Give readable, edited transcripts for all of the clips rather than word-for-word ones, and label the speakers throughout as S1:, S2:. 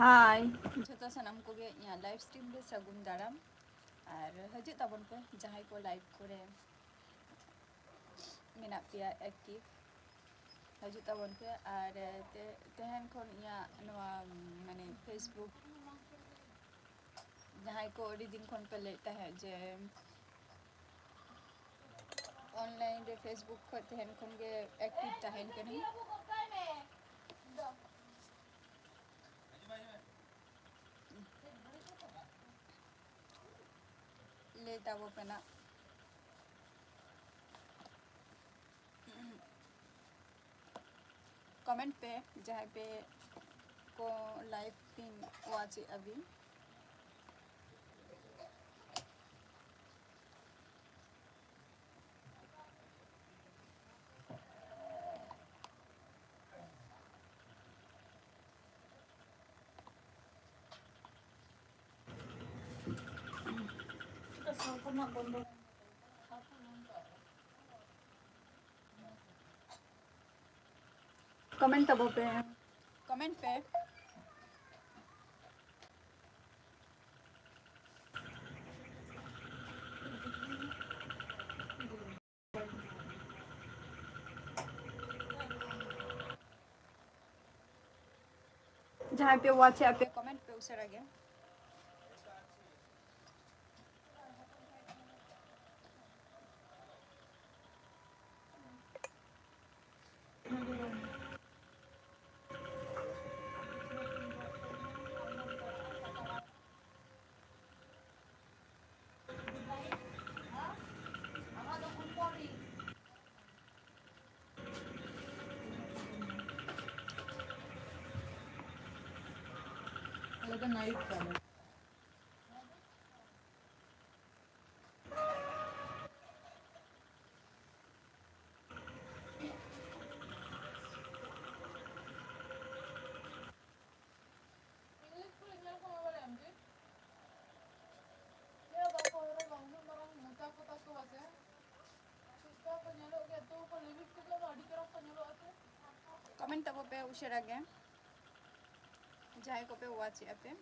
S1: हाय जो सानाम को live stream रे सगुन दाराम और हजू तबन पे जहाँ को लाइव को मेना पे एक्टिव हजू तबन पे और तेहन खन माने फेसबुक जहाँ को अड़ी दिन खन पे लेता है जे ऑनलाइन रे फेसबुक खन तेहन खन के एक्टिव तहन कनी ले तब पेना कमेंट पे जहाँ पे को लाइव पिन वाची अभी कमेंट तब पे कमेंट पे जहाँ पे व्हाट्सएप पे कमेंट पे उसे रखे कमेंट तब पे उसे रखे जहाँ को पे व्हाट्सएप पे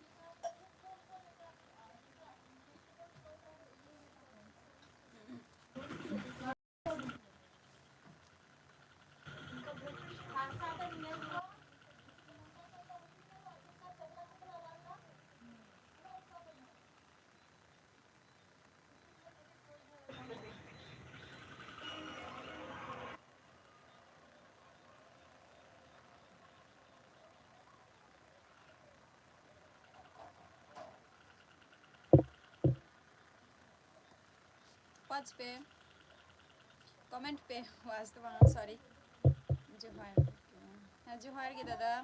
S1: व्हाट्स पे कमेंट पे वास्तव सॉरी जोहार जोहार के दादा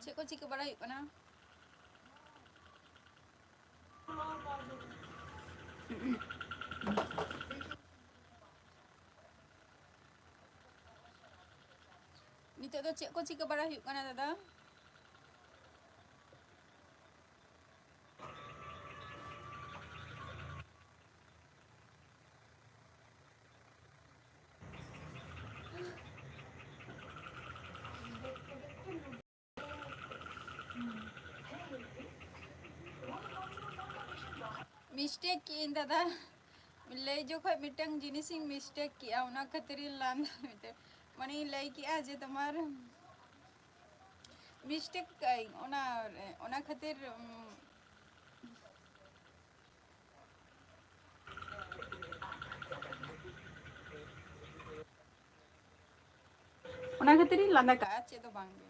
S1: चेक को चिक बड़ा ना निते तो चेक को चिक बड़ा ना दादा मिस्टेक की दादा ले जो खै मिटंग जिनिसिंग मिस्टेक किया उना खतरी लांदा मिटे मने लई किया जे तुम्हार मिस्टेक कई ओना खातिर ओना खातिर लांदा का चे तो बांगे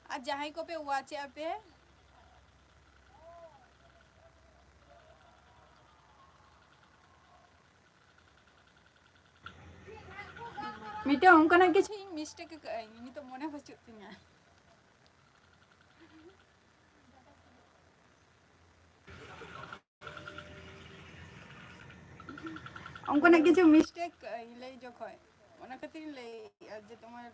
S1: आज जहाँ को पे व्हाट्सएप पे मिटे उनका ना किसी मिस्टेक नहीं तो मने बचुतिया उनका किछु मिस्टेक लई जोखय ओना खातिर लई जे तुम्हार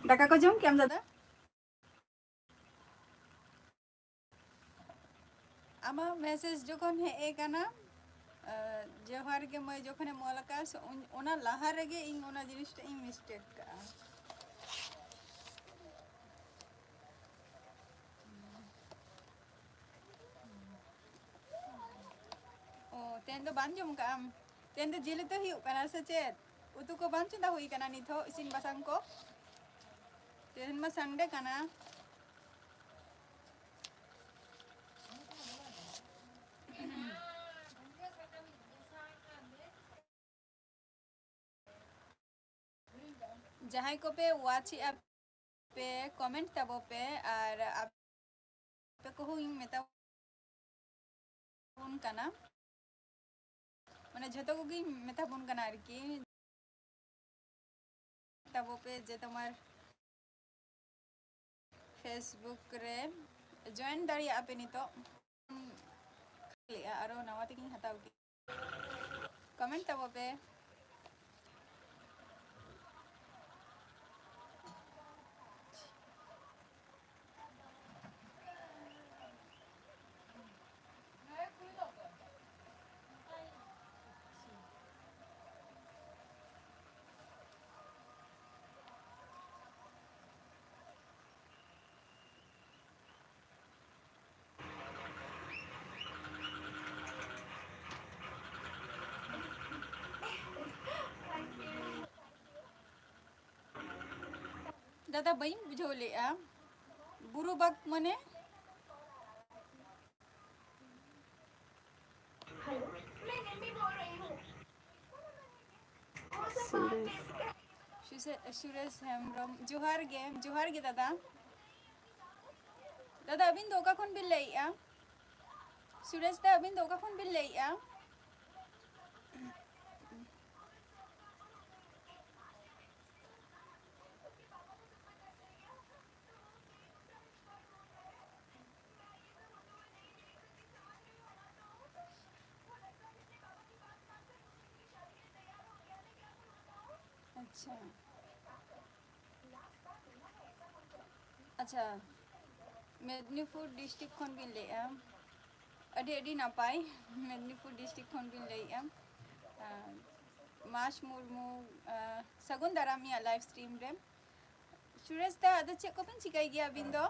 S1: दाका को जम केम दादा आमा मैसेज जोखन हे एकाना जोहार के मैं जोखने मोलकास ओना लाहा रेगे इन ओना जिनिसटा इन मिस्टेक का ओ तेन दो बान जम का आम तेन दो जिले तो हिउ कना से चेत उतु को बान चंदा हुई कना निथो इसिन बासांग को तेन मा संडे कना जहां को पे वाची आप पे कमेंट तबो पे और आप पे को हुई मेता फोन कना माने झतो को गी मेता फोन कना आरकी तबो पे जे तुम्हार फेसबुक रे जॉइन दाड़ी आपे नितो लिया आरो नवा तकिन हताव की कमेंट तबो पे दादा बइन बुझो ले आ बुरु बक मने सुरेश हेमब्रम जोहार गे दादा दादा अबिन दोका खन बिल लई आ सुरेश दा अबिन दोका खन बिल लई आ अच्छा अच्छा मेदिनीपुर डिस्ट्रिक्ट खन बिन लई आ अडी अडी नापाय मेदिनीपुर डिस्ट्रिक्ट खन बिन लई आ मास मुर्मू सगुन दारामिया लाइव स्ट्रीम रे सुरेश दा अद चे को बिन चिकाई गया बिन दो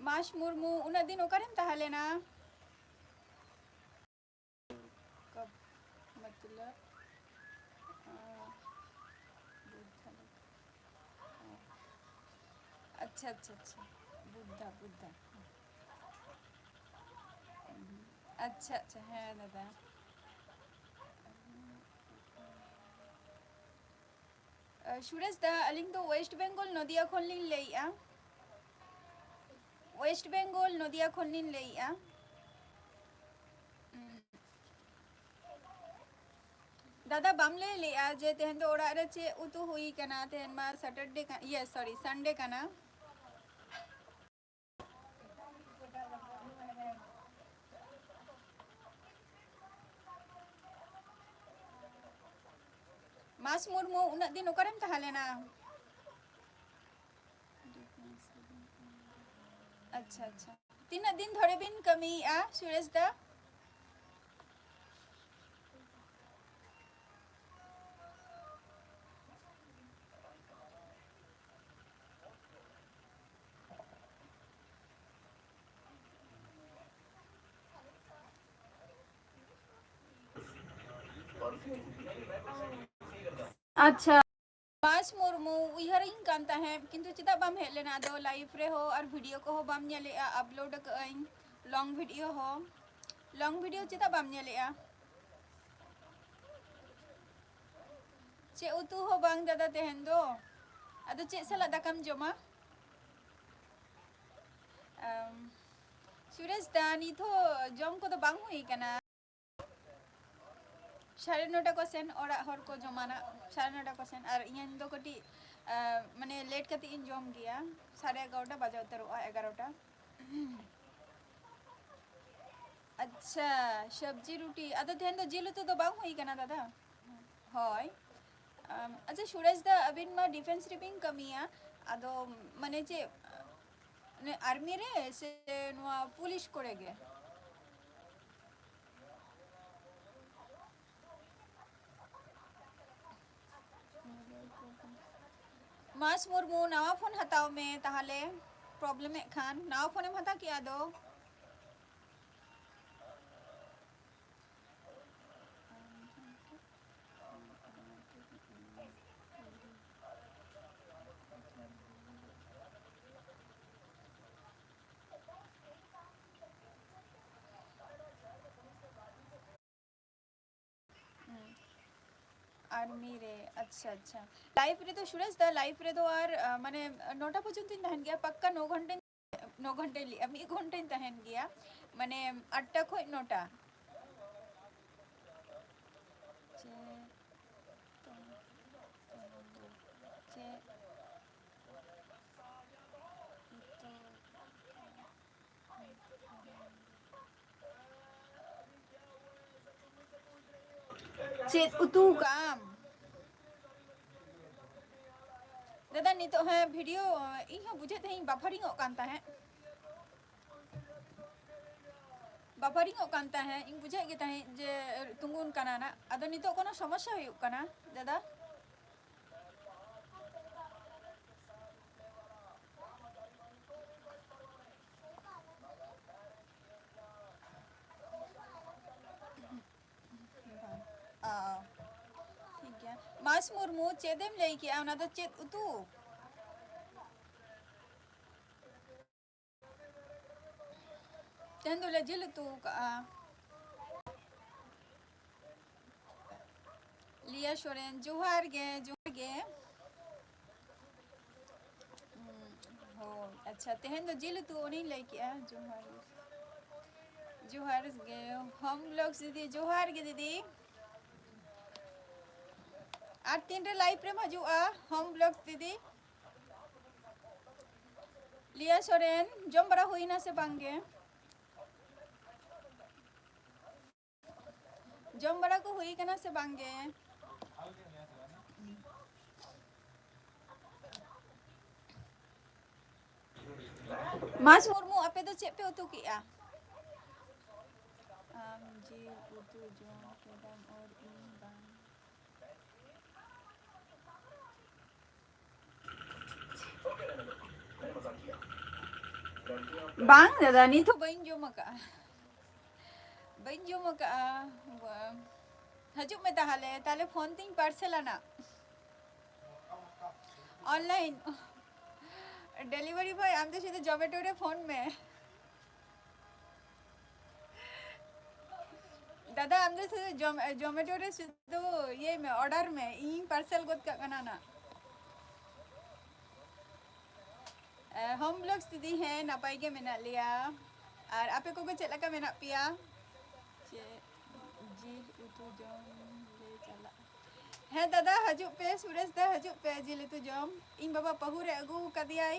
S1: मास मुर्मू उना दिन ओकरेम ताहलेना कब मतलब अच्छा अच्छा अच्छा बुद्धा बुद्धा अच्छा अच्छा है दादा सुरेश दा अलिंग तो वेस्ट बेंगल नदिया खोलिन लईआ वेस्ट बेंगल नदिया खोलिन लईआ दादा बामले लिया जे तेहन तो ओड़ा रे चे उतु हुई कना तेहन मा सैटरडे का ये सॉरी संडे कना मास मुर्मू उना दिन ओकरेम ताहलेना अच्छा अच्छा तीना दिन धरे बिन कमी आ सुरेश दा अच्छा मास मुर्मू उहर इन कांता है किंतु चिता बाम हे लेना दो लाइव रे हो और वीडियो को हो बाम नेले अपलोड कइन लॉन्ग वीडियो चिता बाम नेले चे उतु हो बांग दादा तेहन दो अदो चे सला दाकम जमा सुरेश दानी तो जम को तो बांग हुई कना 9:30 को सेन और हर को जमाना 9:30 को सेन और इन दो कटी माने लेट कते इन जम गया 11:30 बजे उतरोआ 11टा अच्छा सब्जी रोटी अदो तेहन दो जिल उतु दो बांग हुई कना दादा हय अच्छा सुरेश दा अबिन मा डिफेंस रिपिंग कमिया अदो माने जे ने आर्मी रे से नोआ पुलिस कोरे गे मास मुर्मू नवा फोन हताव में ताहले प्रॉब्लम है खान नवा फोन में हता किया दो आर्मी रे अच्छा अच्छा लाइफ रे तो सुरेश दा लाइफ रे तो आर माने 9टा पर्यंत तहन गया पक्का 9 घंटे 9 घंटे ली अब 1 घंटे तहन गया माने 8टा खोज 9टा चेत उतू काम दादा नितो है वीडियो इन बुझे थे बफरिंग कांता है बफरिंग कांता है इन बुझे गे तहे जे तुंगुन कना ना अदो नितो कोनो समस्या हुई कना दादा ठीक है मास मुर्मू चेदेम लई किया उना तो चेत उतू तेन दो जिल तू का लिया शोरेन जोहार गे हो अच्छा तेहन तो जिल तू नहीं लई किया जोहार जोहार गे हम लोग दीदी जोहार गे दीदी 8 3 रे लाइव रे हजुआ हम ब्लॉग दीदी लिया सोरेन जम बड़ा हुई ना से बांगे जम बड़ा को हुई कना से बांगे मास मुर्मू अपे तो चेप पे उतु किया जी उतु जम केदम और इन बांग दादा नी तो बइन जो मका हजु में ताले फोन तीन पार्सल आना ऑनलाइन डिलीवरी बॉय आम तो सीधे जोमेटो रे फोन में दादा आम तो सीधे जोमेटो रे सीधे ये में ऑर्डर में इन पार्सल गोद का कनाना हम लोग स्थिति हैं नापाई के मेना लिया और आपे को चला का मेना पिया जी उतु जम ले चला है दादा हजु पे सुरेश दा हजु पे जिले तु जम इन बाबा पहुरे अगु कदियाई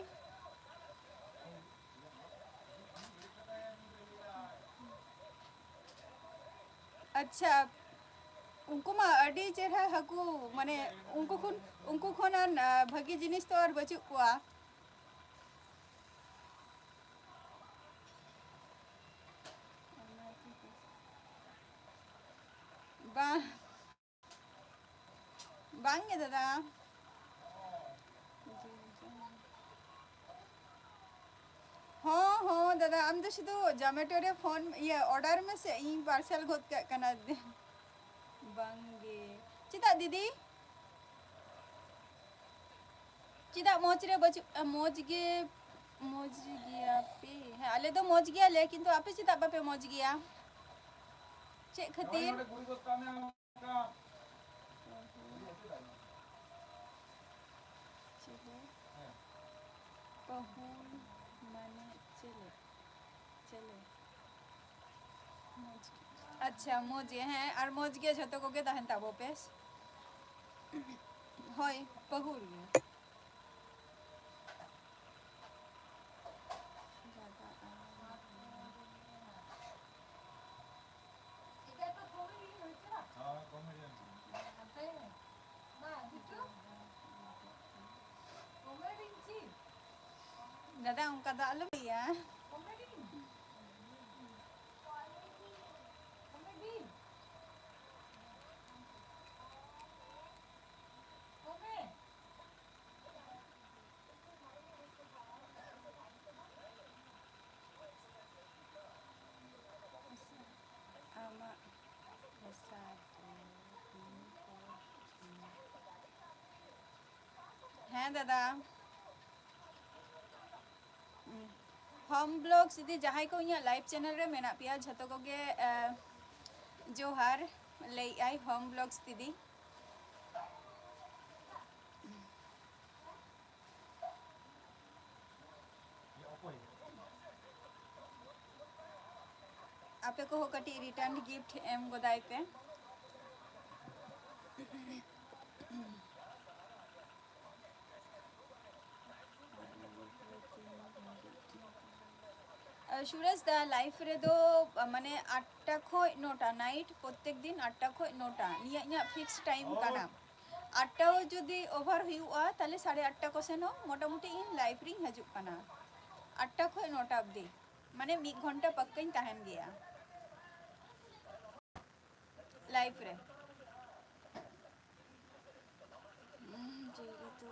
S1: अच्छा उनको मा अडी चेहरा हकु माने उनको खन भागी जिनिस तो और बचु कुआ बा बांगे दादा हाँ दादा आम तो शुद्ध जोमेटो रे फोन ये ऑर्डर में से इन पार्सल गोद का कना दे बांगे चिता दीदी चिता मोच रे बच मोच गया पे है आले तो मोच गया लेकिन तो आपे चिता बापे मोच गया चे खतीर अच्छा मोजे हैं और मोज गया छतो को के दहन ताबो पेस होय पहुर गया दादा उनका दाल भैया हैं दादा होम ब्लॉग्स इदी जहां को इया लाइव चैनल रे मेना पिया झतो को गे जोहार ले आई होम ब्लॉग्स दीदी आपे को कटी रिटर्न गिफ्ट एम गोदाई पे सूरज दा लाइफ रे दो माने 8टा खय 9टा नाइट प्रत्येक दिन 8टा खय 9टा निया इया फिक्स टाइम काना 8टा जदी ओवर हुआ ताले 8:30 को सेनो मोटामुटी इन लाइफ री हजु काना 8टा खय 9टा अबदी माने 1 घंटा पक्काइन तहन गया लाइफ रे जेरी तो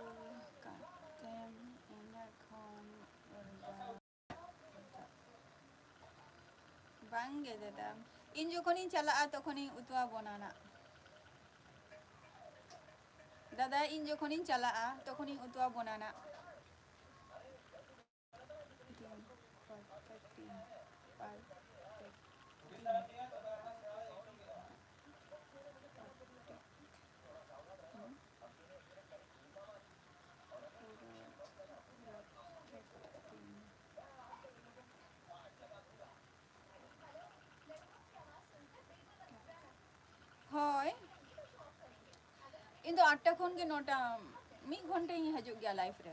S1: कातेम एना खन बांगे दादा इन जोखनी चला तखनी उतवा बनाना दादा इन जोखनी चला तखनी उतवा बनाना होय इन 8टा खन के 9टा 1 घंटे ही हजु गया लाइफ रे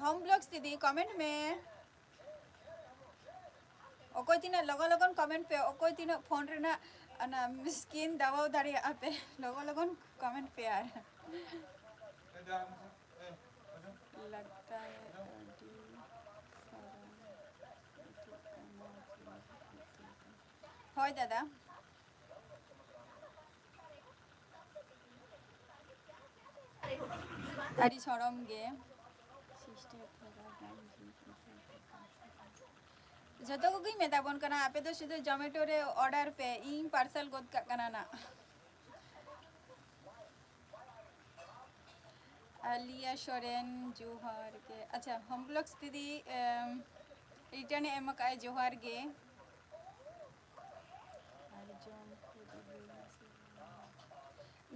S1: होम ब्लॉग्स दीदी कमेंट में ओकोय तीना लगन लगन कमेंट पे ओकोय तीना फोन रे ना अना स्क्रीन दबाव दाड़ी आपे लगन लगन कमेंट पे यार लगता है होय दादा अरी छोड़म गे जतो को गई मेता बन कना आपे तो सीधे जोमेटो रे ऑर्डर पे इन पार्सल गोद का कना ना आलिया सोरेन जोहार के अच्छा होम ब्लॉग्स दीदी रिटर्न एम का जोहार गे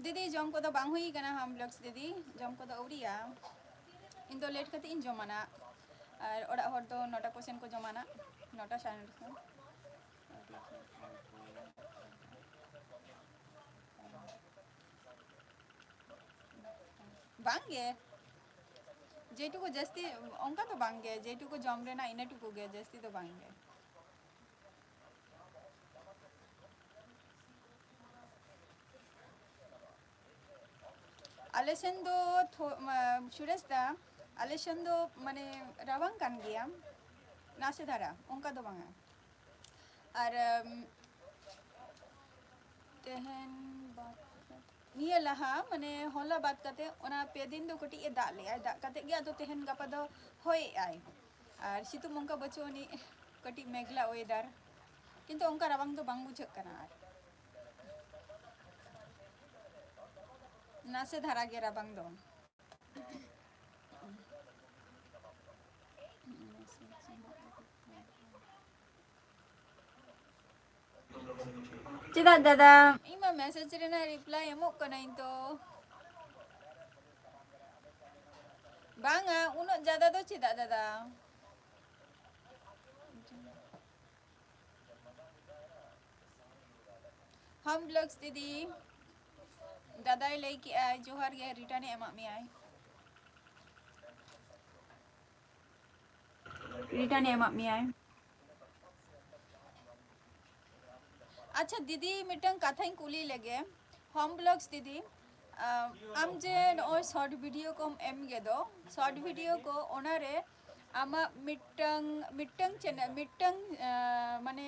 S1: दीदी जम को तो बांग हुई कना होम ब्लॉग्स दीदी जम को तो औरिया इन तो लेट कते इन जमाना और ओड़ा हर तो 9टा क्वेश्चन को जमाना 9टा 9:30 बांगे जेटू को जस्ती ओंका तो बांगे जेटू को जम रे ना इनेटू को गे जस्ती तो बांगे आलेसन दो सुरेश दा आलेसन दो माने रावांग कान गया नासे धारा ओंका दो बांगा और तेहन निया लहा माने होला बात करते ओना पे दिन दो कटी ए दा ले आ दा करते गया तो तेहन गपा दो होय आय और सितु मंका बचोनी कटी मेघला वेदर किंतु ओंका रावांग दो बांग बुझ कना नासे धारा गे रावांग दो Cita dada ima message रे ना reply एमोक कना तो बांगा उनो ज्यादा तो चिता दादा हम ब्लॉग्स दीदी दादा लेके आए जोहर गे रिटर्न एमा में आए रिटर्न एमा में आए अच्छा दीदी मिटन कथा कुली लगे होम ब्लॉग्स दीदी आम जे नॉय शॉर्ट वीडियो को एम गे दो शॉर्ट वीडियो को ओनारे आमा मिटंग मिटंग चैनल मिटंग माने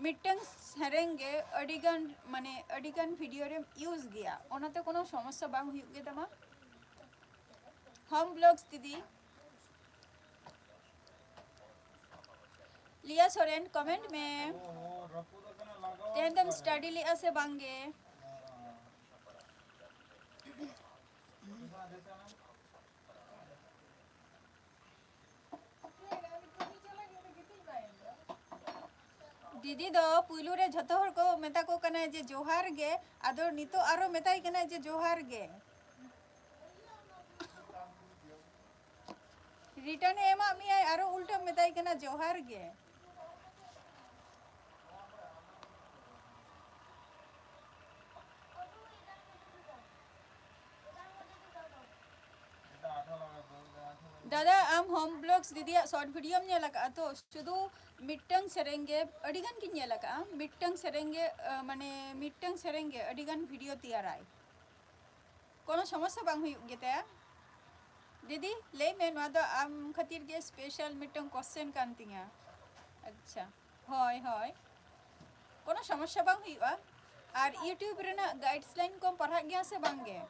S1: मिटंग सेरेंगे अडिगान माने अडिगान वीडियो रे यूज गया ओनाते कोनो समस्या बांग हुई गे तमा होम ब्लॉग्स दीदी लिया सोरेन कमेंट में तेहदम स्टडी लिया से बांगे दीदी दो पुलू रे झतो हर को मेता को कना जे जोहार गे आदो नितो आरो मेताई कना जे जोहार गे रिटर्न एमा मी आरो उल्टा मेताई कना जोहार गे दादा आम होम ब्लॉग्स दीदी शॉर्ट वीडियो में लगा तो शुद्ध मिटंग सेरेंगे अडिगन की लगा मिटंग सेरेंगे माने मिटंग सेरेंगे अडिगन वीडियो तैयार आए कोनो समस्या बांग हुई गेते दीदी ले में ना दो आम खातिर के स्पेशल मिटंग क्वेश्चन कांतिया अच्छा होय होय कोनो समस्या बांग हुई और यूट्यूब रेना गाइडलाइन को पढ़ा गया से बांगे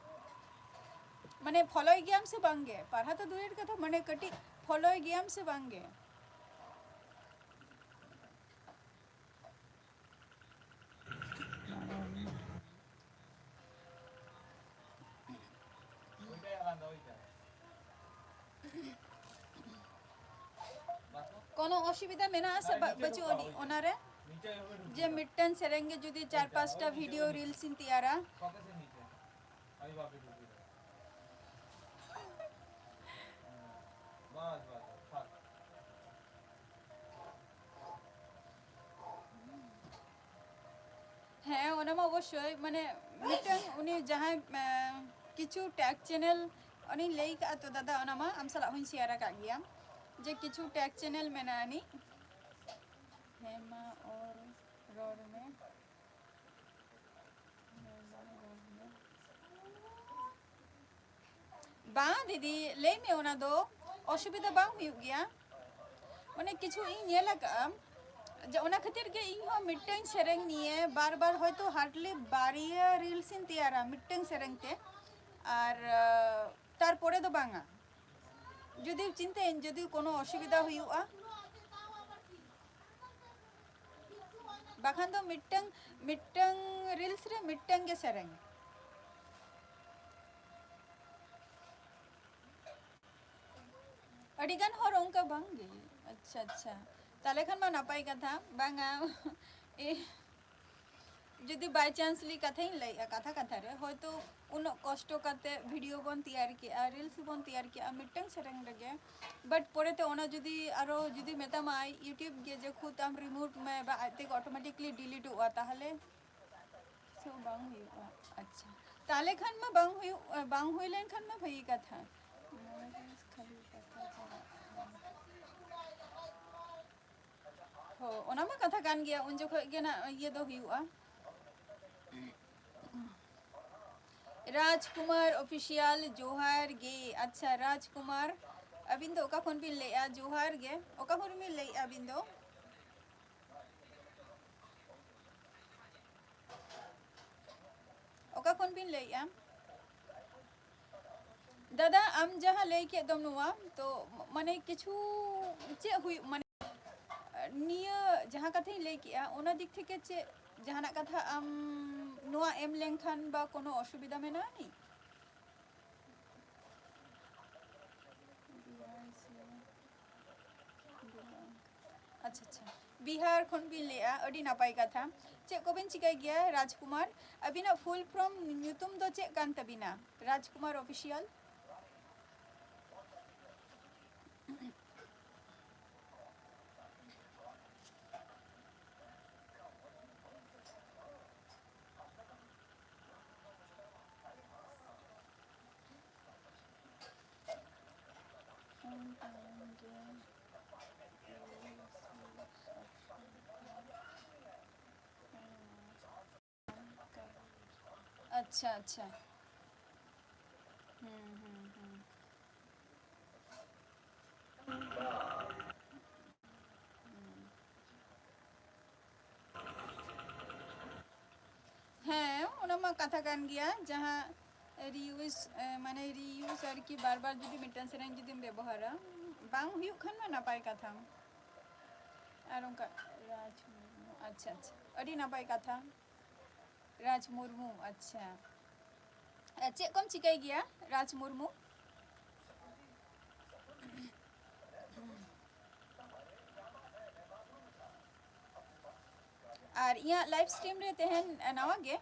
S1: माने फॉलो गेम से बांगे पढ़ा तो दूर कथा माने कटी फॉलो गेम से बांगे कोनो असुविधा मेना से बच्चों ओनारे जे मिटन सेरेंगे जुदी 4-5टा वीडियो रील्स इन तैयारा हाँ ओनामा अवश्य माने मिटन उनी जहाँ किछु टैग चैनल उनी लेई का तो दादा ओनामा आम सला हुई शेयर का गया जे किछु टैग चैनल में नानी हेमा और रोड में बा दीदी ले में ओना दो असुविधा बांग हुई गया माने किछु इन ये लगा ओना खातिर के इन हो मिटंग सेरेंग निये बार बार होयतो हार्डली बारिया रील्स इन तैयारा मिटंग सेरेंग ते और तार परे दो बांगा जदि चिंता जदि कोनो असुविधा हुआ बाखान दो मिटंग मिटंग रील्स रे मिटंग के सेरेंग अडिगान हर उनका बांगे अच्छा अच्छा ताले खान मा नापाई कथा बांगा ए जदि बाय चांस ली कथा ही लई कथा कथा रे होय तो उन कष्ट करते वीडियो बन तैयार किया रील्स बन तैयार किया मिटंग सेरेंग लगे बट परे तो ओना जदि आरो जदि मेता माय यूट्यूब गे जे खुद हम रिमोट में बा आते ऑटोमेटिकली डिलीट हुआ ताहले सो बांग हुआ अच्छा ताले खान में बांग हुई लेन खान में भई कथा हो ओना मा कथा कान गया उन जो गे ना ये दो हुआ राजकुमार ऑफिशियल जोहार गे अच्छा राजकुमार अबिन दो का फोन पिन ले आ जोहार गे ओका फोन में ले अबिन दो ओका फोन पिन ले आ दादा आम जहाँ ले के दम नुआ तो माने किछु चे हुई माने निया जहाँ कथा ले के ओना दिक थे के चे जहाँ ना कथा आम नुआ एम लेंखान बा कोनो असुविधा में ना नी अच्छा अच्छा बिहार खन बिन ले अडी नापाई कथा चे को बिन चिकाई गया राजकुमार अबिना फुल फ्रॉम न्यूतुम दो चे कान तबिना राजकुमार ऑफिशियल अच्छा अच्छा मा कथा कान गया जहाँ रियूज माने रियूज और कि बार बार जुदी मिटन सेरेंग जुदी व्यवहारा बांग हुई खान में नापाय कथा और उनका राज मुर्मू अच्छा अच्छा अड़ी नापाय कथा राज मुर्मू अच्छा चे कम चिकाई गया राज मुर्मू और यहाँ लाइव स्ट्रीम रहते हैं नवा गे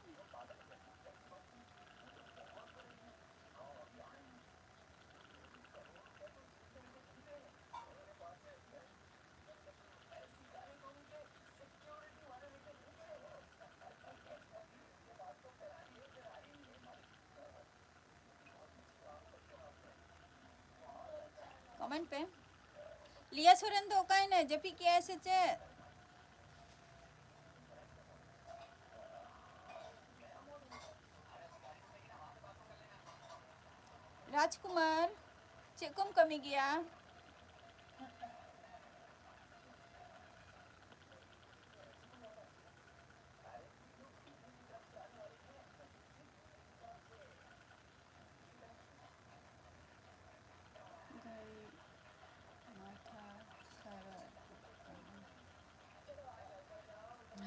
S1: कमेंट पे लिया सोरेन तो काई ने जपी किया ऐसे चे राजकुमार चेकुम कमी गया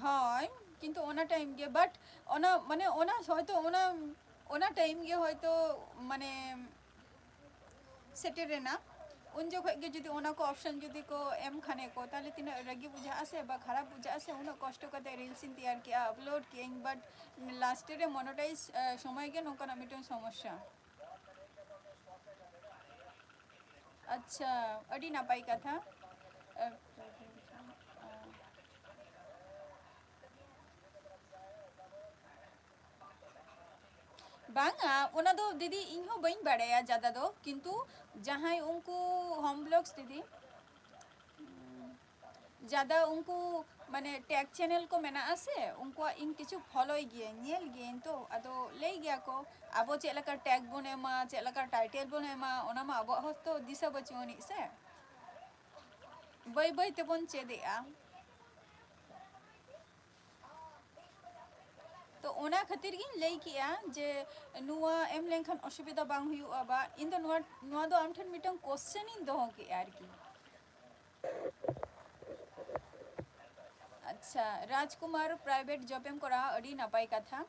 S1: हाँ किंतु ओना टाइम गे बट ओना माने ओना হয়তো ओना टाइम गे হয়তো माने सेटेरे ना उन जखो गे जुदी ओना को ऑप्शन जुदी को एम खाने को ताले तिना रगी बुझा आसे बा खराब बुझा आसे उना कष्ट कते रील्स इन तैयार किया अपलोड किया बट लास्ट रे मोनेटाइज समय गे नोका मिटन समस्या अच्छा अड़ी नापाई कथा बांगा ओना दो दीदी इहो बइन बाड़ाया ज़्यादा दो किंतु जहाँ उनको होम ब्लॉग्स दीदी ज़्यादा उनको माने टैग चैनल को मेना आसे उनको इन किछु फॉलो गिए नेल गिए तो अदो ले गया को अब चेलका टैग बने मा चेलका टाइटल बने मा ओना मा अब तो दिशा बचुनी से बई बई तेबन चेदेआ तो ओना खातिर गिन लई किया जे नुआ एम लेनखान असुविधा बांग हुआ बा इन दो नुआ दो आम ठन मिटन क्वेश्चन इन दो के यार की अच्छा राजकुमार प्राइवेट जॉब एम करा अड़ी नापाय कथा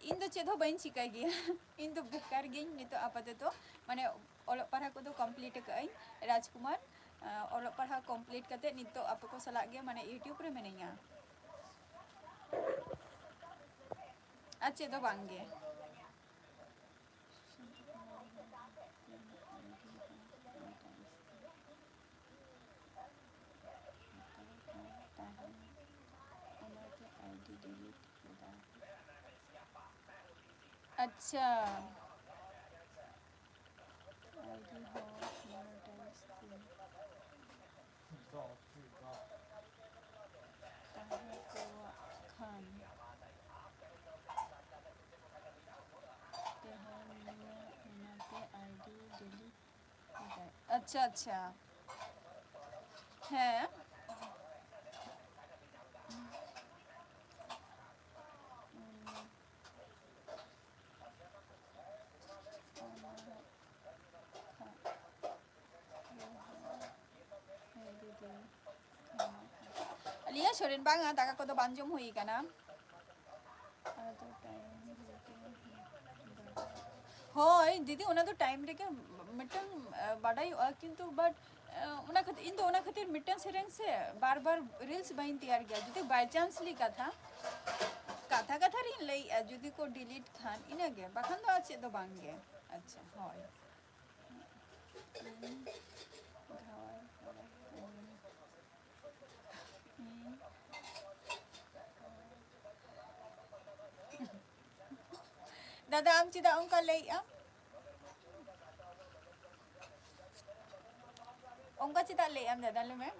S1: इन दो चेदो बइन चिकाय गया इन दो बेकार गिन नितो आपाततो माने ओल पढ़ा को दो कंप्लीट कई राजकुमार ओल पढ़ा कंप्लीट कते नितो आपको सला गया माने यूट्यूब रे मेनेया अच्छे तो बांगे अच्छा अच्छा अच्छा है लिया सोरेन बांगा दाका को तो बांजम हुई का ना होय दीदी ओना तो टाइम रे के मिटन बाडाई किंतु बट ओना खातिर इन तो ओना खातिर मिटन सेरेंग से बार बार रील्स बाइन तैयार किया जुदी बाय चांस ली कथा कथा कथा रिन लई जुदी को डिलीट खान इना गे बाखन तो आछे तो बांगे अच्छा होय दादा आम चिदा उनका लई उनका चिदा लई आम दादा ले में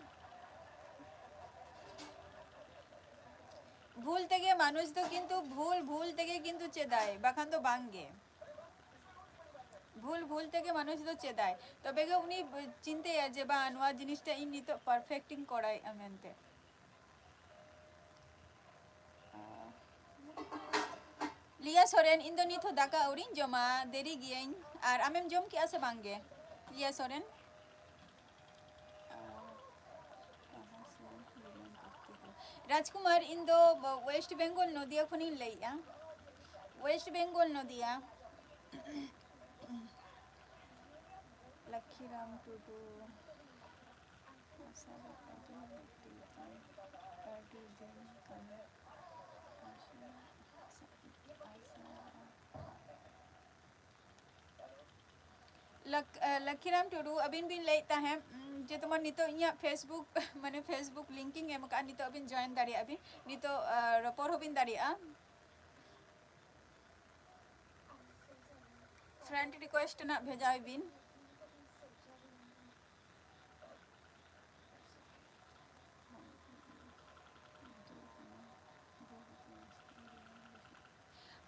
S1: भूल तेगे मानुष तो किंतु भूल तेगे किंतु चेदाय बाखान तो बांगे भूल तेगे मानुष तो चेदाय तबे गे उनी चिंते जे बा नवा जिनिसटा इन नितो परफेक्टिंग कराय आमेनते लिया सोरेन इन दो निथो दाका औरिन जमा देरी गियाइन और आमेम जम किया से बांगे लिया सोरेन राजकुमार इन दो वेस्ट बंगाल नदिया खनि लैया वेस्ट बंगाल नदिया लखीराम टुडू लखीराम टुडू अबिन बिन लेता है जे तुम्हार नितो इया फेसबुक माने फेसबुक लिंकिंग एम का नितो अबिन जॉइन दाड़ी अबिन नितो रपोर होबिन दाड़िया फ्रेंड रिक्वेस्ट ना भेजाय बिन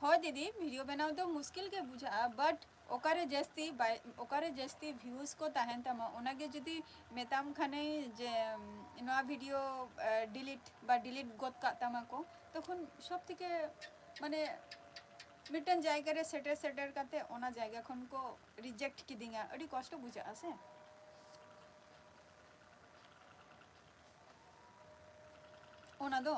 S1: हो दीदी वीडियो बनाओ तो मुश्किल के बुझा बट ओकारे जस्ती व्यूज को तहन तमा ओनागे जदि मेताम खाने जे नवा वीडियो डिलीट गत का तमा को तखन सब থেকে মানে मिटन जायगा रे सेटर करते ओना जायगा खन को रिजेक्ट की दिंगा अड़ी कष्ट बुझा आसे ओना दो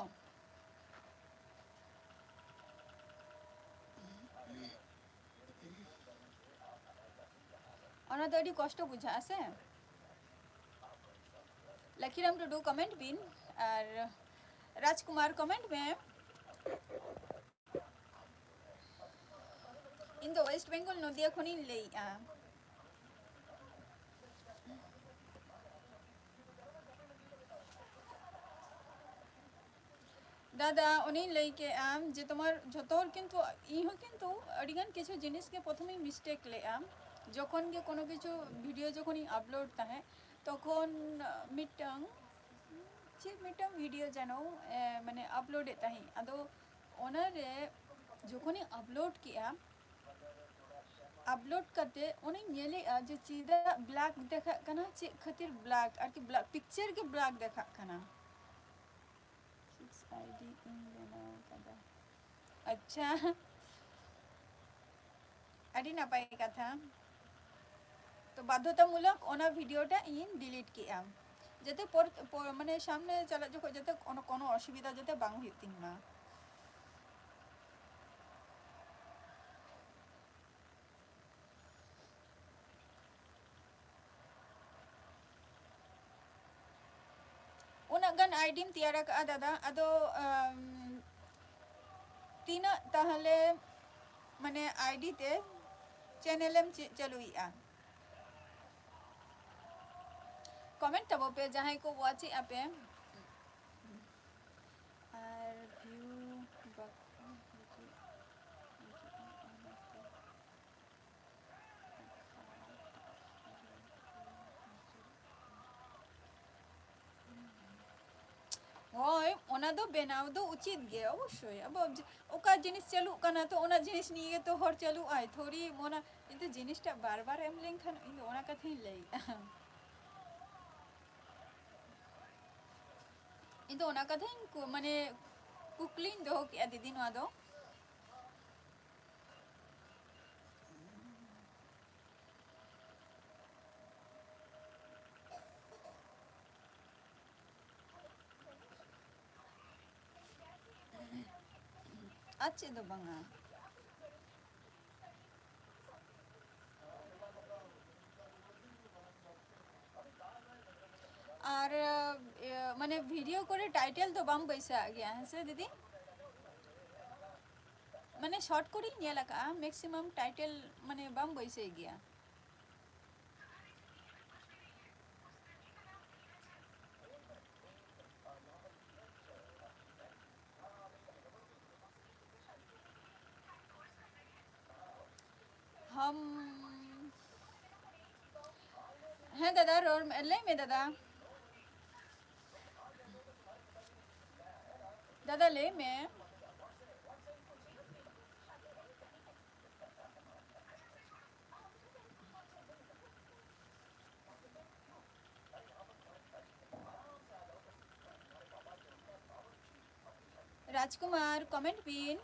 S1: ओना तो अड़ी कष्ट बुझा आसे लकीराम टू डू कमेंट बिन और राजकुमार कमेंट में इन द वेस्ट बेंगल नदिया खनि लैया दादा उन्हीं लैके आम जे तुम्हार जतोर किन्तु इहो किन्तु अडिगान किछु जिनिस के प्रथमे मिस्टेक ले आम जखन के कोनो किछु वीडियो जखन अपलोड ताहे तखन मिटंग वीडियो जानो माने अपलोड ताही आदो ओनारे जखन अपलोड किया अपलोड करते उन्हें नेले जे चीदा ब्लैक देखा कना चे खातिर ब्लैक आर की ब्लैक पिक्चर के ब्लैक देखा कना आईडी इन लेना कदा अच्छा आईडी ना पाए का था तो बाध्यतामूलक ओना वीडियोटा इन डिलीट किया जते पर माने सामने चला जो जते कोनो असुविधा जते बांग हुई ना उनगन आईडी तियारा का दादा अदो तीना ताहले माने आईडी ते चैनलम चलुइया कमेंट तब पे जहाँ को वाची आपे और व्यू होय ओना दो बेनाव दो उचित गे अवश्य अब ओका जिनिस चलू कना तो ओना जिनिस निये तो हर चलू आय थोड़ी ओना किंतु जिनिसटा बार बार एम लेंखन ओना कथि लई इंदो ओना कथि को माने कुकलिन दो कि दीदी नवा दो अच्छे दो बंगा और माने वीडियो करे टाइटल तो बाम पैसा आ गया है से दीदी माने शॉर्ट करे निया लगा मैक्सिमम टाइटल माने बाम पैसा गया हम हैं दादा रोड में ले में दादा ले में Rajkumar comment pin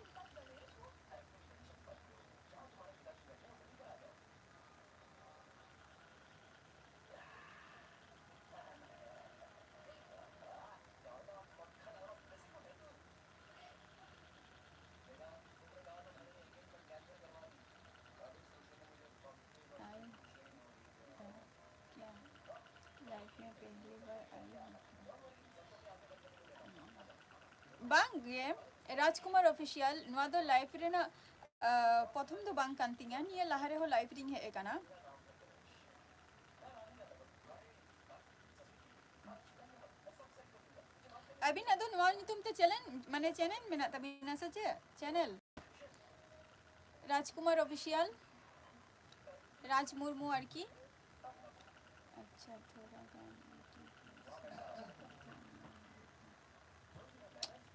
S1: bang ge Rajkumar official noa do live rena prothom do bang kan tinya niya lahare ho live ring he ekana abin ado noa nyutum te channel mena tabina sa channel Rajkumar official राज मुर्मू और की अच्छा थोड़ा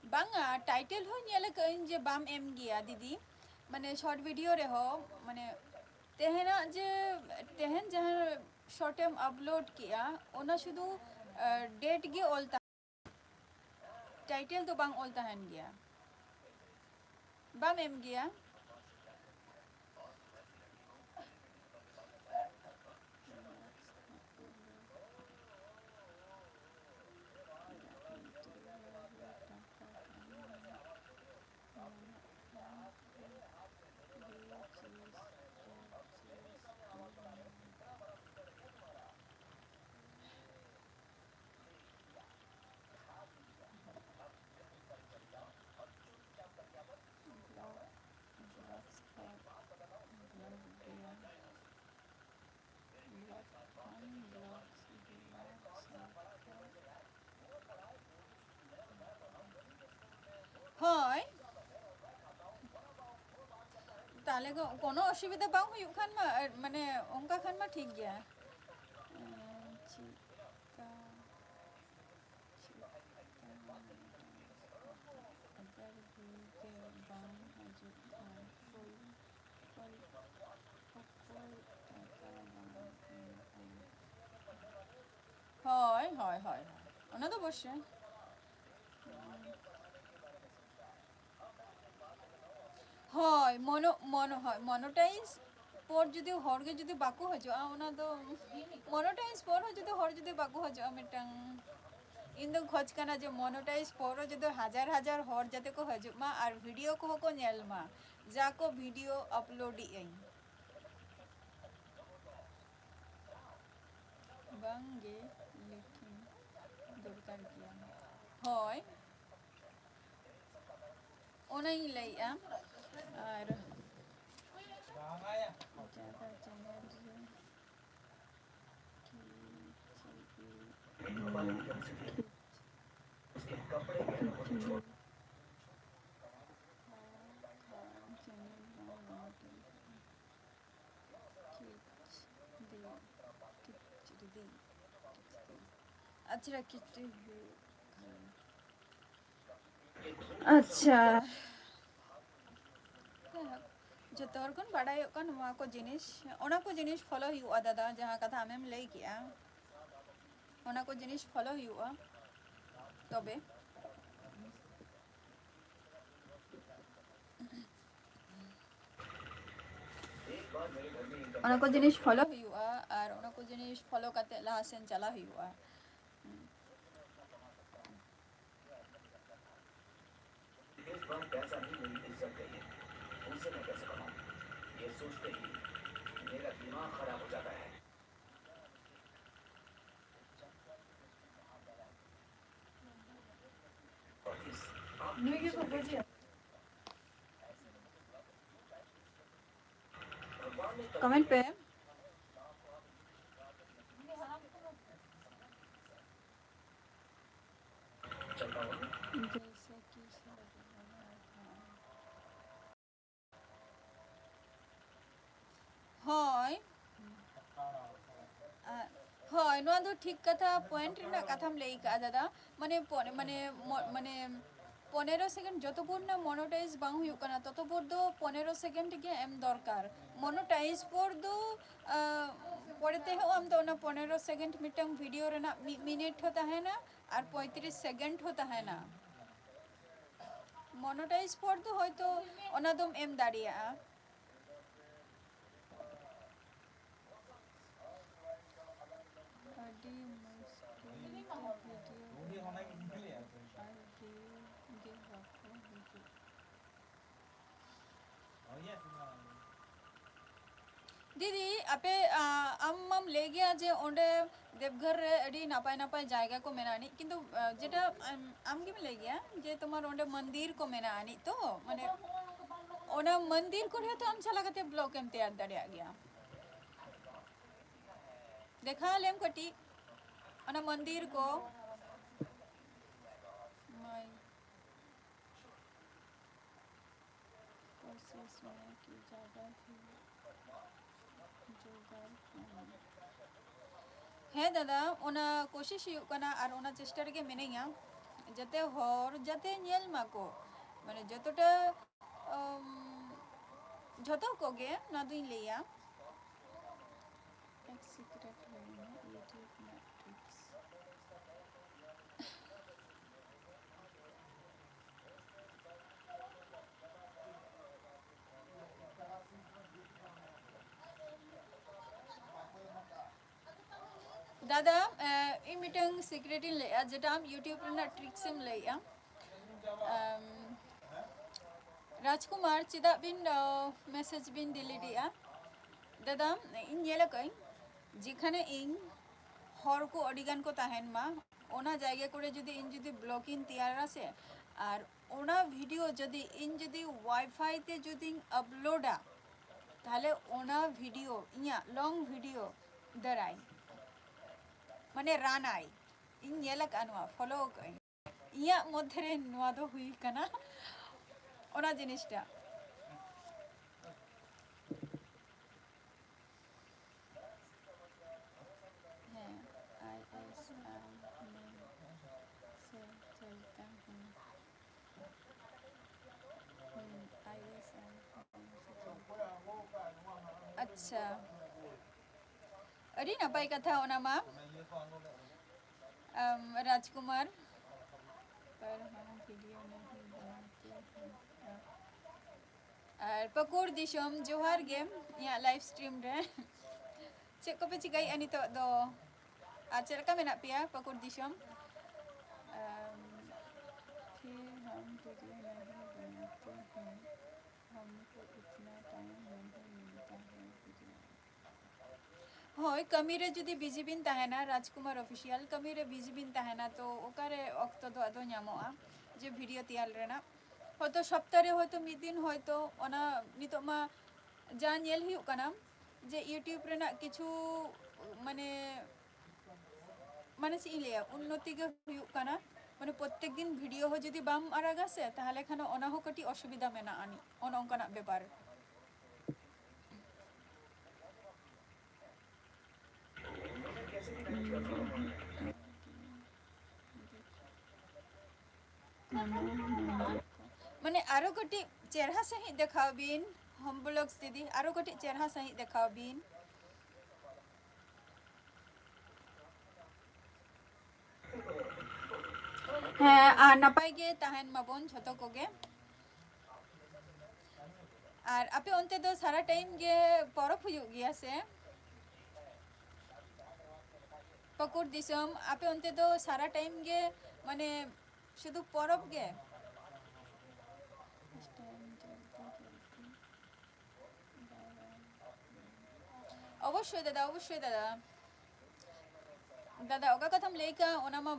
S1: बांगा title हो nil कइन जे balm M गया दीदी माने short video रे हो माने तेहना जे तेहन जहां शॉर्ट टाइम अपलोड किया ओना शुधु डेट गे ओलता टाइटल तो बांग ओलता हन गया बाम एम गया হয় ताले को कोनो असुविधा बांग हुयुग खान मा माने ओंका खान मा ठीक गया হয় হয় হয় ওনা তো অবশ্যই হয় monetise por judi hor ge judi baku hajo ona do monetize por judi hor judi baku hajo metang इन दो खोज करना जो मोनेटाइज पोरो जो हजार हजार हर जाते को हजू मा और वीडियो को नेल मा जाको वीडियो अपलोड बंगे लेकिन दरकार किया होय ओनाई लइया और अच्छा कितने अच्छा जो तोरकन बड़ा कन वहाँ को जिनिस फॉलो हुआ दादा जहाँ कथा हमें ले किया ओना को जिनिस फॉलो हुआ तबे ओना को जिनिस फॉलो हुआ और ओना को जिनिस फॉलो करते लासेन चला हुआ इस बार पैसा ही मेरी इज्जत गई है उनसे मैं कैसे कमाऊं ये सोचते ही मेरा दिमाग खराब हो जाता है कमेंट पे হয় হয় নোয়া দো ঠিক কথা পয়েন্ট না কথাম লেই কা দাদা মানে মানে মানে 15 সেকেন্ড যতপুর না মনোটাইজ বাং হুয়ুগ কানা ততপুর দো 15 সেকেন্ড গে এম দরকার মনোটাইজ পর দো পড়তে हो हम तो ना 15 सेकंड मिटंग वीडियो रे ना मिनट होता है ना और 35 सेकंड होता है ना मोनेटाइज पर तो হয়তো অনাদম এম দাঁড়িয়া दीदी आपे आम माम ले गया जे ओंडे देवघर रे अड़ी नापाय नापाय जायगा को मेना आनी किंतु जेटा आम गिम ले गया जे तुम्हार ओंडे मंदिर को मेना आनी तो माने ओना मंदिर को रे तो आम चला कते ब्लॉग एम तैयार दड़िया गया देखा लेम कटी ओना मंदिर को माय प्रोसेस में की ज़्यादा थी जो है दादा ओना कोशिश हुई कना और ओना चेष्टा रे मिनिया जते हर जते नेल माको माने जतटा झतो कोगे ना दुई लेया एक सीक्रेट लेना यूट्यूब मैट्रिक्स दादा इ मिटंग सीक्रेट इन लेया जेटा हम यूट्यूब रे ट्रिक्स एम लेया राजकुमार चिदा बिन मैसेज बिन डिलीट दादा इन नेला कई जिखाने इन हर को अडिगान को ताहेन मा ओना जायगा करे जदि इन जदि ब्लॉगिंग तैयार आसे और ओना वीडियो जदि इन जदि वाईफाई ते जदि अपलोडा ताहले ओना वीडियो इया लॉन्ग वीडियो दराई माने रानाई इन नेला कानवा फॉलो कई इया मध्य रे नवा दो हुई कना ओना जिनिसटा अच्छा अरे नपाय कथा ओना मा राजकुमार पर हम वीडियो नहीं बनाते हैं और पकोर दिशम जोहार गेम या लाइव स्ट्रीम रे चेक को पे चिकाई अनि तो दो आचर का मेना पिया पकोर दिशम फिर हम वीडियो नहीं बनाते हैं हमको इतना टाइम नहीं मिलता है वीडियो होय कमी रे जुदी बिजी बिन ताहेना राजकुमार ऑफिशियल कमी रे बिजी बिन ताहेना तो ओकारे ऑक्तो दो आदो ᱧᱟᱢᱚᱜᱼᱟ जे वीडियो तैयार रेना होतो सप्ताह रे होतो मिद दिन होतो ओना नितो मा जा नेल हुयु कना जे यूट्यूब रेना किछु माने माने सी लेया उन्नति गे हुयु कना माने प्रत्येक दिन वीडियो हो जदि बाम आरागा से ताहले खानो ओना हो कटी असुविधा मेना आनी ओन ओंकाना बेपार माने आरो कटी चेहरा सही देखाव बिन हम ब्लॉग्स दीदी आरो कटी चेहरा सही देखाव बिन हाँ नपाय गे ताहेन माबोन झतो कोगे और आपे ओनते दो सारा टाइम गे परब हुयु गिया से पकुर दिसम आपे ओनते दो सारा टाइम गे माने शुधु परब गे अवश्य दादा दादा ओका कथम लेका ओनामा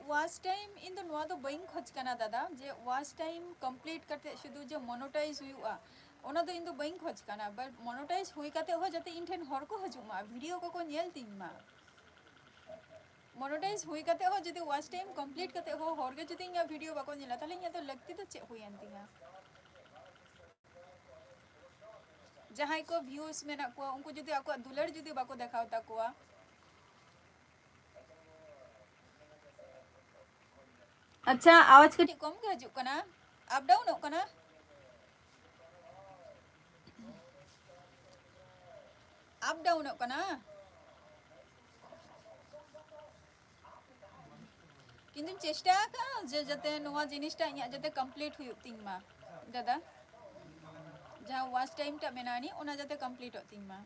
S1: वाच टाइम इन दो नवा दो बइंग खोज कना दादा जे वाच टाइम कंप्लीट करते शुधु जे मोनेटाइज हुआ ओना दो इन दो बइंग खोज कना बट मोनेटाइज हुई काते हो जाते इन ठेन हर को हजुमा वीडियो को नेल तिंगमा मोनेटाइज हुई काते हो जदि वाच टाइम कंप्लीट काते हो हर के जदि इया वीडियो बाको नेला ताले इया तो लगती तो चे हुई अंतिंगा जहां को व्यूज मेना को उनको जदि आको दुलर जदि बाको देखाव ताकोआ अच्छा आवाज कटी कम के हजु कना अप डाउन हो कना अप डाउन हो कना किंतु चेष्टा का जे जते नवा जिनिसटा इया जते कंप्लीट हुयु तिंगमा दादा जहां वाच टाइम टा मेनानी ओना जते कंप्लीट हो तिंगमा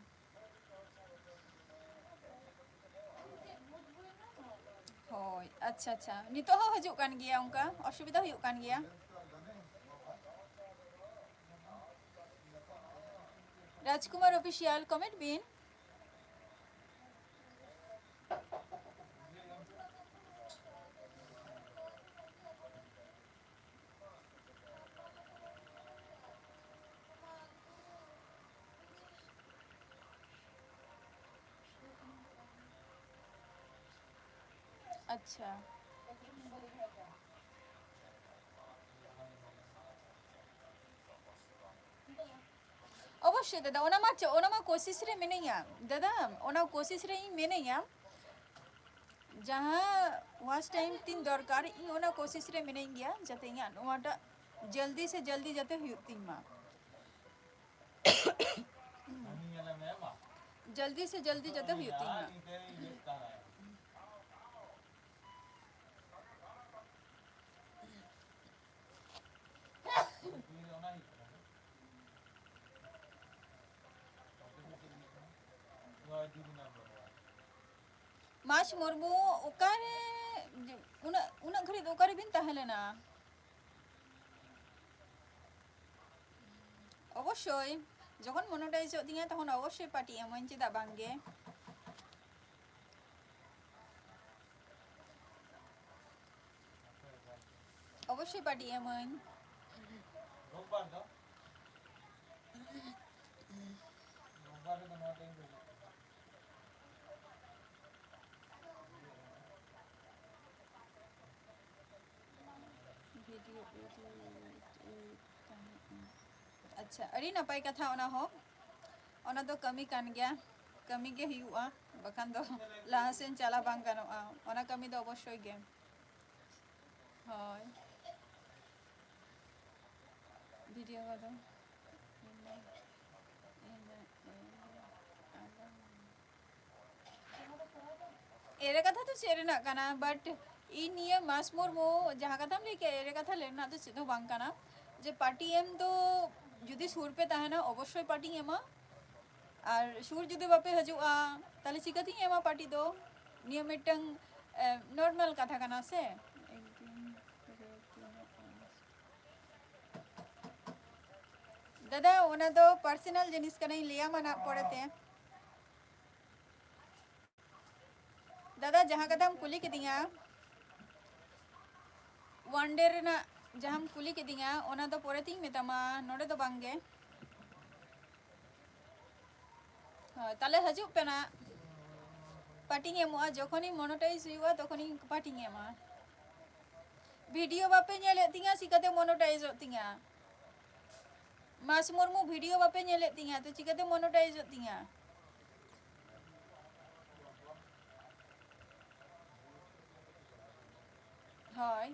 S1: होय अच्छा अच्छा नितो हो हजु कान गिया उनका असुविधा हुयु कान गिया राजकुमार ऑफिशियल कमेंट बिन अच्छा अवश्य दादा ओना कोशिश रे मिनिया दादा ओना कोशिश रे मिनिया जहाँ वास्ट टाइम तीन दरकार इन ओना कोशिश रे मिनिंग गया जाते इया नोटा जल्दी से जल्दी जाते हुतिंग मा जल्दी से जल्दी जाते हुतिंग मा माच मुर्मू ओकारे उना घड़ी ओकारे बिन ताहेलेना अवश्य যখন মনোটাইজ দিঙা তখন অবশ্যই পার্টি এমন চেদা বাঙ্গে অবশ্যই পার্টি এমন अच्छा अड़ी नपाय कथा ओना हो ओना दो कमी कान गया कमी के हुआ बखान दो लासेन चला बांग गानोआ ओना कमी दो अवश्य गे हाय वीडियो का दो एरे कथा तो शेयर ना काना बट इन निये मास मुर्मू जहाँ कथा हम लेके एरे कथा लेना तो सिद्धो बांग काना जे पार्टी एम तो जुदी सुर पे ताहना अवश्य पार्टी एमा और सुर जुदी बापे हजुआ ताले चिकाती एमा पार्टी दो निये मिटंग नॉर्मल कथा काना से दादा ओना दो पर्सनल जिनिस कना लिया मना पड़ते दादा जहाँ कथा हम कुली के दिया वन डे ना जहाँ हम कुली के दिया ओना दो पड़े तीन मेतामा नोड़े दो बांगे ताले हजु पे ना पार्टी एमा जोखनी मोनेटाइज हुआ तखनी पार्टी एमा वीडियो बापे नेले तिंगा सिकाते मोनेटाइज होतिंगा मास मुर्मू वीडियो बापे नेले तिंगा तो चिकाते मोनेटाइज होतिंगा हाय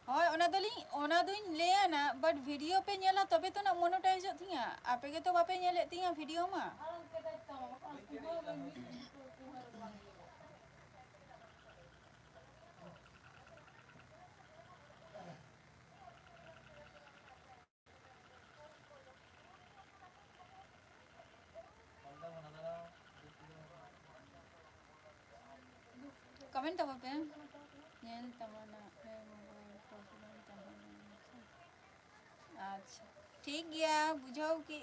S1: हाय ओना दोइन लेया ना बट वीडियो पे नेला तबे तो ना मोनेटाइज होतिंगा आपे के तो बापे नेले तिंगा वीडियो मा कमेंट तब पे नेल तमना अच्छा ठीक गया बुझाओ कि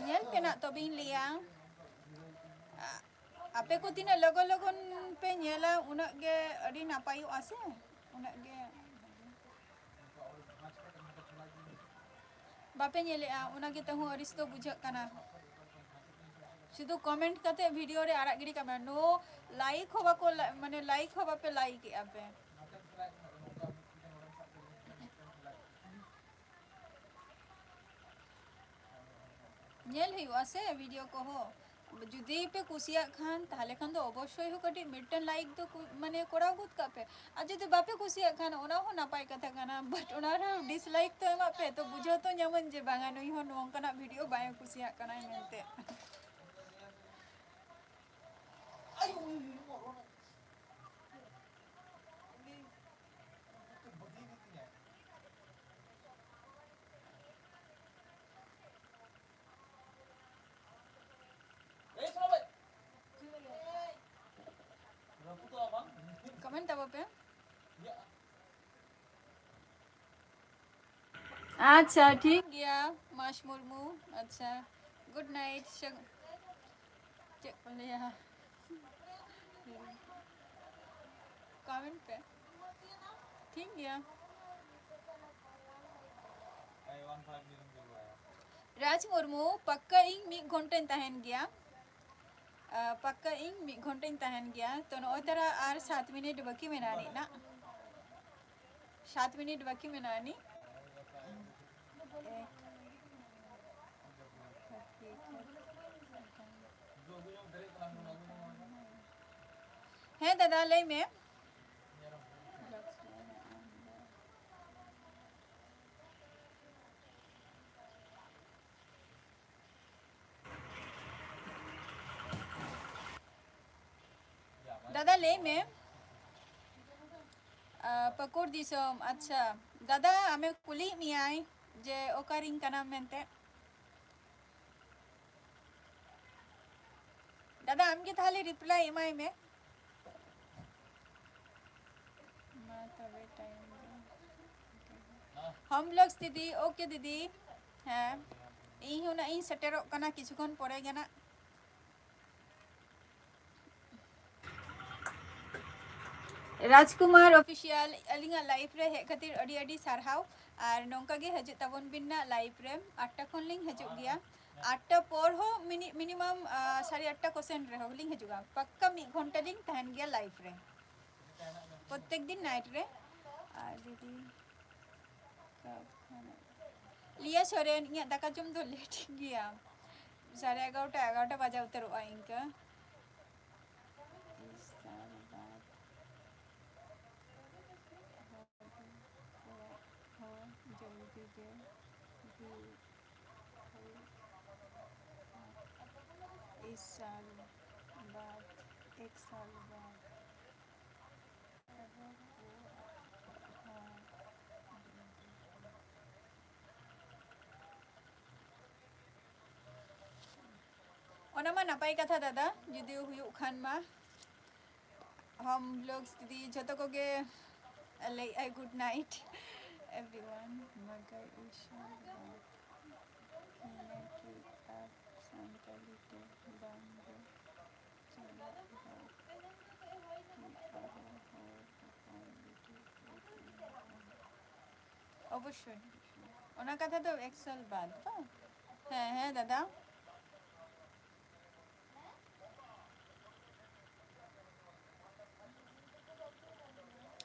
S1: नेल पे ना तो बिन लिया आपे को तीना लगन लगन पे नेला उना गे अड़ी नापायो आसे उना गे बापे नेले उना गे तहु अरिस तो बुझा काना शुद्ध कमेंट करते वीडियो रे आरा गिरी का नो लाइक होबा को माने लाइक होबा पे लाइक आपे नेल हुआ से वीडियो को हो जुदी पे कुसिया खान ताले खान तो अवश्य हो कटी मिटन लाइक तो माने कोड़ा गुत का पे आज जुदी बापे कुसिया खान ओना हो ना पाई कथा गाना बट ओना रे डिसलाइक तो एमा पे तो बुझो तो जमन जे बांगा नई हो नोंकना वीडियो बाय कुसिया कनाय मेनते कमेंट अब पे अच्छा ठीक गया मास मुर्मू अच्छा गुड नाइट चेक कर लिया कमेंट पे ठीक गया राज मुर्मू पक्का इन मी घंटे तहन गया पक्का इन मी घंटे तहन गया तो नौ तरह आर 7 मिनट बाकी में नानी ना 7 मिनट बाकी में नानी है दादा ले में दादा ले में पकोड़ दिसम अच्छा दादा हमें कुली मियाई जे ओकारिंग का नाम मेंते दादा हम के थाले रिप्लाई एमआई में हम लोग दीदी ओके दीदी हैं इन होना इन सेटेरो कना किछुखन पड़ेगा ना राजकुमार ऑफिशियल अलिंगा लाइव रे हे खातिर अडी अडी सारहाव और नौका गे हजू तबन बिना लाइव रे 8टा खन लिंग हजू गया 8टा पर हो मिनिमम 8:30 क्वेश्चन रे हो लिंग हजूगा पक्का 1 घंटा लिंग तहन गया लाइव रे प्रत्येक दिन नाइट रे और दीदी लिया सोरेन इया दाका जम दो लेट गया 11:30 बजा उतरवा इनका इस साल बाद 1 साल बाद ओना मा नपाई कथा दादा जुदी हुयु खान मा हम लोग स्थिति जतो को गे ले आई गुड नाइट एवरीवन मगर ईशा অবশ্যই ওনার কথা তো 1 সাল বাদ হ্যাঁ হ্যাঁ দাদা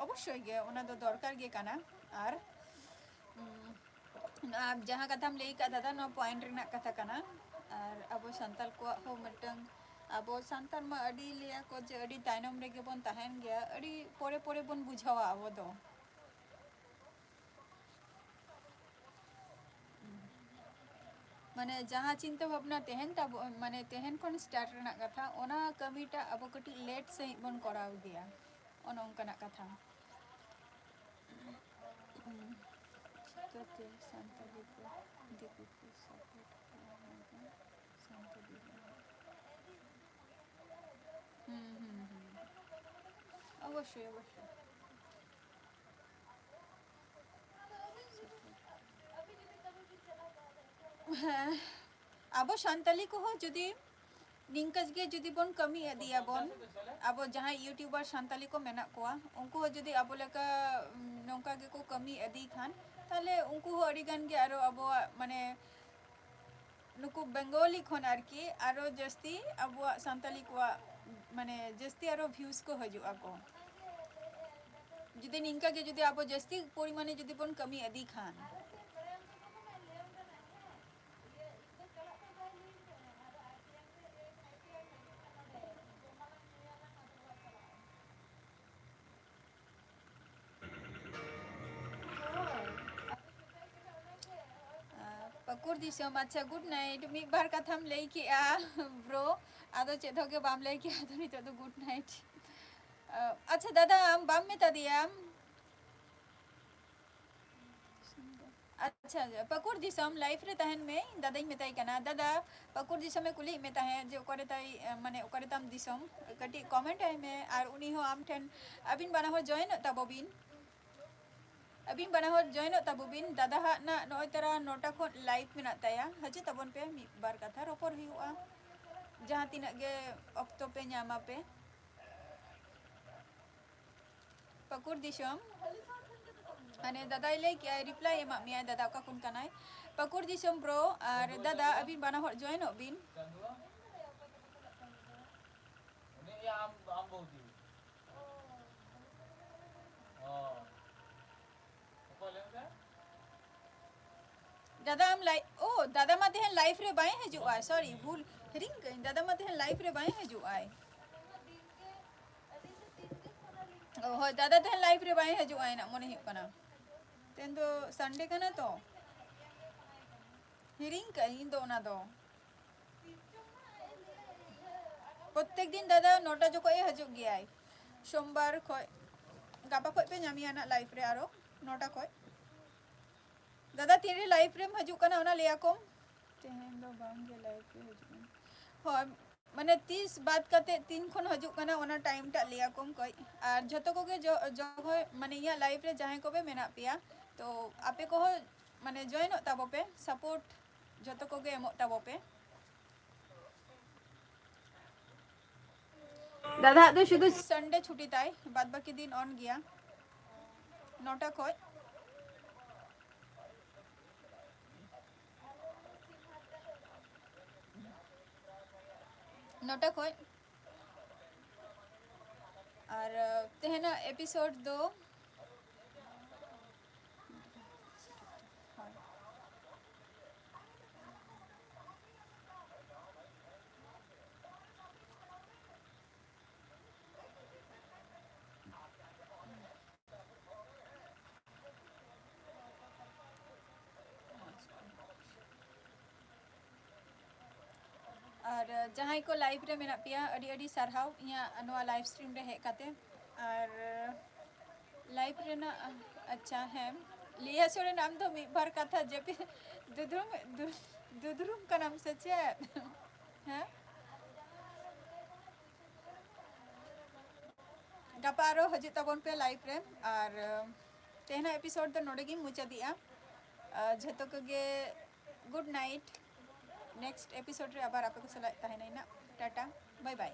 S1: অবশ্যই গে ওনা তো দরকার গে কানা আর जहाँ कथा हम लई का दादा नो पॉइंट रना कथा कना और अब संताल को हो मटंग अब संताल मा अडी लिया को जे अडी ताइनम रेगे बन तहन गया अडी पोरे पोरे बन बुझावा अब दो माने जहाँ चिंता भावना तेहन तब माने तेहन कोन स्टार्ट रना कथा ओना कमीटा अब कटी लेट से बन कराव गया ओना उनका कथा कते संताली को देखो सपोर्ट संताली অবশ্যই অবশ্যই হ্যাঁ अब संताली को हो जुदी निंकज गे जुदी बन कमी दिया बन अब जहाँ यूट्यूबर संताली को मेना कोआ उनको जुदी अब लेका नौका गे को कमी अदी खान ताले उनको हो अड़ीगान गे आरो अब माने नुकु बेंगोली खन आरकी आरो जस्ती अब संताली को माने जस्ती आरो व्यूज को हजू आको जुदी निंका गे जुदी अब जस्ती परिमाणे जुदी बन कमी अदी खान पकुर दिसम अच्छा गुड नाइट मी बार कथा हम लई कि आ ब्रो आदो चेतो के बाम लई कि आदो नहीं तो गुड नाइट अच्छा दादा हम बाम में ता दिया अच्छा पकुर दिसम लाइफ रे तहन में दादा ही मेताई कना दादा पकुर दिसम में कुली में तहन जे ओकरे ताई माने ओकरे तम दिसम कटी कमेंट है में और उनी हो आम ठन अबिन बना हो जॉइन तबोबिन अबिन बना हो जॉइन ताबुबिन दादा हा ना नय तरा नोटा खन लाइव मेना ताया हजे तबन पे मी बार कथा रोपर हुआ जहाँ तीना गे ऑक्टो पे ᱧᱟᱢᱟ पे पकुर दिसम अने दादा ले क्या रिप्लाई एमा मिया दादा का कुन कनाय पकुर दिसम ब्रो और दादा अबिन बना हो जॉइन बिन दादा हम लाइव ओ दादा माते हैं लाइव रे बाय है जो आए सॉरी भूल रिंग कहीं दादा माते हैं लाइव रे बाय है जो आए ओ हो दादा ते लाइव रे बाय है जो आए ना मने हिप कना तेन तो संडे कना तो हिरिंग कहीं दो ना दो प्रत्येक दिन दादा नोटा जो को हजु गया है सोमवार खय गापा खय पे ᱧᱟᱢᱤᱭᱟ ना लाइव रे आरो नोटा खय दादा तीन रे लाइव रे हजु कना ओना लिया को तेहेन दो बांग गे लाइव रे हजु हो माने 30 बात करते 3 खन हजु कना ओना टाइम टा लिया कम कय और जतो को गे जो माने या लाइव रे जहां को बे मेना पिया तो आपे को माने जॉइन ताबो पे सपोर्ट जतो को गे एमो ताबो पे दादा तो शुद्ध संडे छुट्टी ताई बाद बाकी दिन ऑन गया नोटा खय नोटा खय और तेहना एपिसोड 2 और जहां को लाइव रे मेना पिया अडी अडी सरहाव इया नवा लाइव स्ट्रीम रे हे काते और लाइव रे ना अच्छा है लिया सोरे नाम तो मी बार कथा जेपी दुदरुम का नाम सचे है गपारो हजे तबन पे लाइव रे और तेहना एपिसोड तो नोडे गी मुचा दिया झतो को गे गुड नाइट नेक्स्ट एपिसोड रे आबार आपे को सलाह ताहे ना टाटा बाय बाय